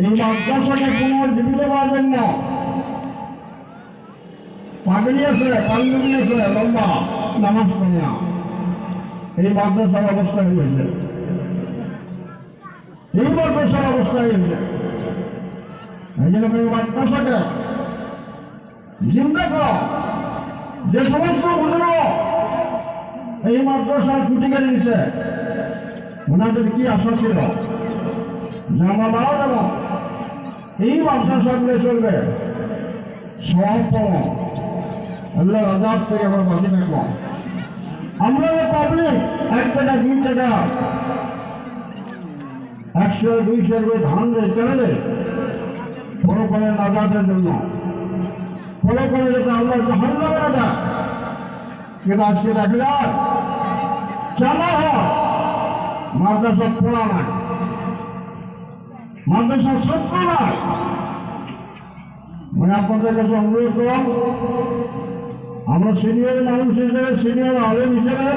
এই মাদ্রাসাকে পুনর্জীবিত করার জন্য পাগড়ি আছে, পাঞ্জাবি আছে, লম্বা নামাজ পড়ে না, এই মাদ্রাসার অবস্থা হয়েছে, এই মাদ্রাসার অবস্থা হয়েছে। এই জন্য এই মাদ্রাসাকে জিন্দা করা, যে সমস্ত বুজুর্গ এই মাদ্রাসার খুঁটি কেড়ে নিচ্ছে, ওনাদের কি আশা ছিল যে আমরা মারা যাব, এই মাদ্রাসাগুলো চলবে, সব আল্লাহ আজাদ থেকে আমরা বাঁচি থাকবো। আমরা পাবলিক 1 টাকা 2 টাকা 100 200 করে ধান দেয় কেন দেয়? ফলো করে নাজাতের জন্য, ফলো করে যাতে আল্লাহ জাহান্নামে না যায়। কিন্তু আজকে দেখা যায় চালা হয় মাদ্রাসা পড়া নাই, মাদ্রাসার ছাত্র নাই। মানে আপনাদের কাছে অনুরোধ করলাম, আমরা সিনিয়র মানুষ হিসেবে, সিনিয়র আলেম হিসেবে,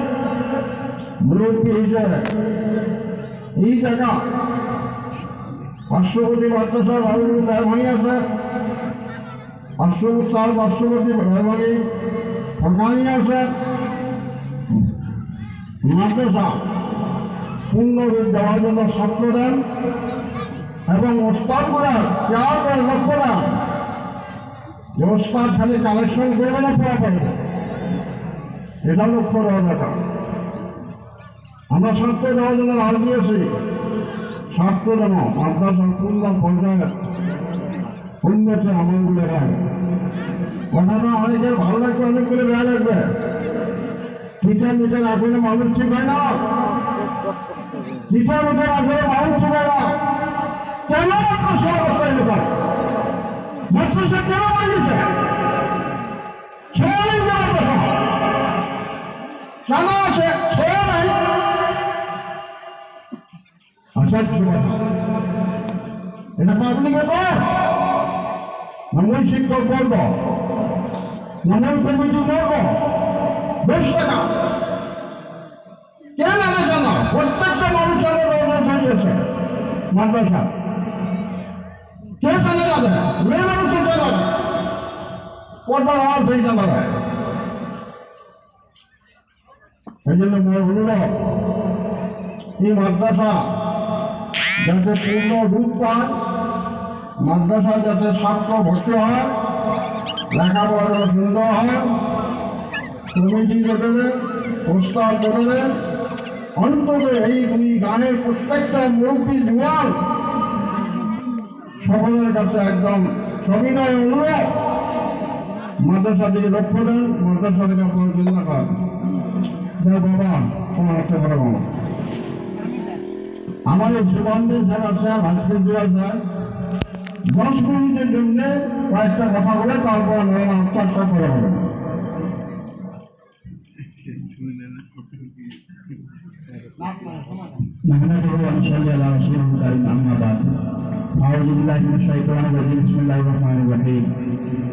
মুরব্বী হিসেবে এই জায়গা পার্শ্ববর্তী মাদ্রাসার আলমুল মেহরবানি আছে, পার্শ্ববর্তী মেহরবানি ফরকানি আছে, মাদ্রাসা পূর্ণরূপ দেওয়ার জন্য ছাত্র দেন এবং ওস্তাদ করার কেয়ার করে লক্ষ্য দেন যে ওস্তাদ খালি কালেকশন করবে না, পড়া পারবে, এটা লক্ষ্য দেওয়া দরকার। আমরা ছাত্র দেওয়ার জন্য রাজ দিয়েছি, ছাত্র যেন মাদ্রাসার পূর্ণ পর্যায়ে উন্নতি আমলগুলো হয়। কথাটা অনেকের ভালো লাগবে, অনেকগুলো বেয়া লাগবে। টিচার মিটার আসলে মানুষ ঠিক হয় না, টিচার মিটার আসলে মানুষ ঠিক হয় না। কেন মাদ্রাসা অবস্থায় ব্যাপার, মাদ্রাসা কেন বানিয়েছে? ছেড়ে নেই মাদ্রাসা, কেন আছে? ছেড়ে নাই। আসার এটা পাবলিকে কর, মূল শিক্ষক করব, মূল কমিটি করব, বেশ টাকা কেন আলোচনা না? প্রত্যেকটা মানুষের হয়েছে মাদ্রাসা, কে চলে যাবে? মেয়ে মানুষের চলে যাবে, কোটা হওয়ার সেই জানা। এই জন্য অনুরোধ, এই মাদ্রাসা যাতে পূর্ণ রূপ পায়, মাদ্রাসা যাতে ছাত্র ভর্তি হয়, লেখাপড়া সুন্দর হয়, কমিটি বেঁধে দেন, প্রস্তাব করে দেন, অন্তত এই গানের প্রত্যেকটা মুরব্বী জুয়ান সকলের কাছে একদম সবিনয় অনুরোধ, মাদ্রাসা দিকে লক্ষ্য দেন, মাদ্রাসা থেকে আপনার চিন্তা করেন। বাবা তোমার একটা বড় বাবা আমাদের সুগন্ধের যারা আছে, ভাস্কর দেওয়া যায় 10 মিনিটের জন্য কয়েকটা কথা বলে তারপর আনসার সব করা হবে।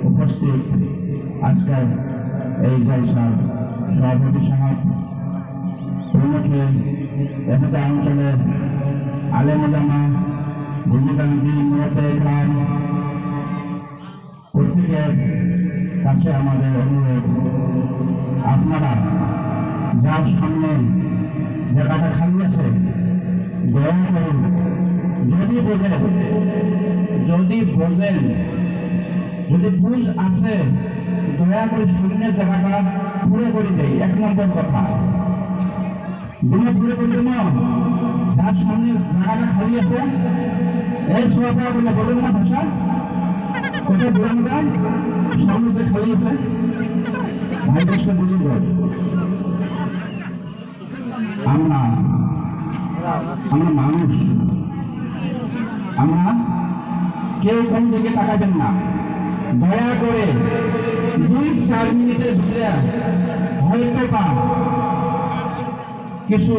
উপস্থিত আজকের এই জলসার সভাপতি সমাজ প্রমুখে এখানে অঞ্চলের আলেম ওলামা, বুজুর্গানবী, মুরব্বী ইকরাম প্রত্যেকের কাছে আমাদের অনুরোধ, আপনারা যার সামনে জায়গাটা খালি আছে দয়া করুন, যদি বোঝেন যদি বুঝ আছে দয়া করে শূন্যের জায়গাটা পুরো করে দেয়। 1 নম্বর কথা, দুটো পুরো করে দেব, যার সামনে জায়গাটা খালি আছে এই সোয়াপা বলে বলেন না ভাষা, কোথায় বলেন না সামনে যে খালি আছে ভাই কষ্ট বুঝুন। আমরা মানুষ, আমরা কেউ কোন দিকে তাকাবেন না, দয়া করে 2-4 মিনিটের ভিতরে হয়তো বা কিছু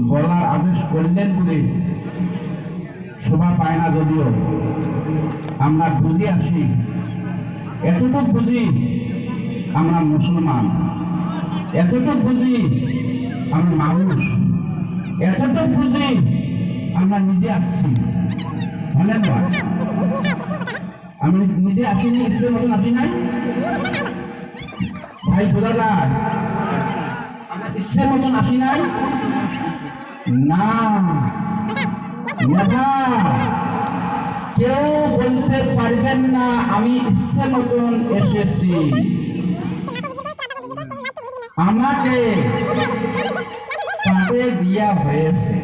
বলার আদেশ করলেন বলে শোভা পায় না, যদিও আমরা বুঝে আসি, এতটুকু বুঝি আমরা মুসলমান, এতটুকু বুঝি আমরা মানুষ, এতটুকু বুঝি আমরা নিজে আসছি। ধন্যবাদ। আমি নিজে আসিনি, ইসের মতন আসি নাই ভাই বোঝা যায়, আমরা ইসের মতন আসি নাই না। কেউ বলতে পারবেন না আমি ইচ্ছে মতন এসেছি। আমাকে পাবে দিয়া হয়েছে।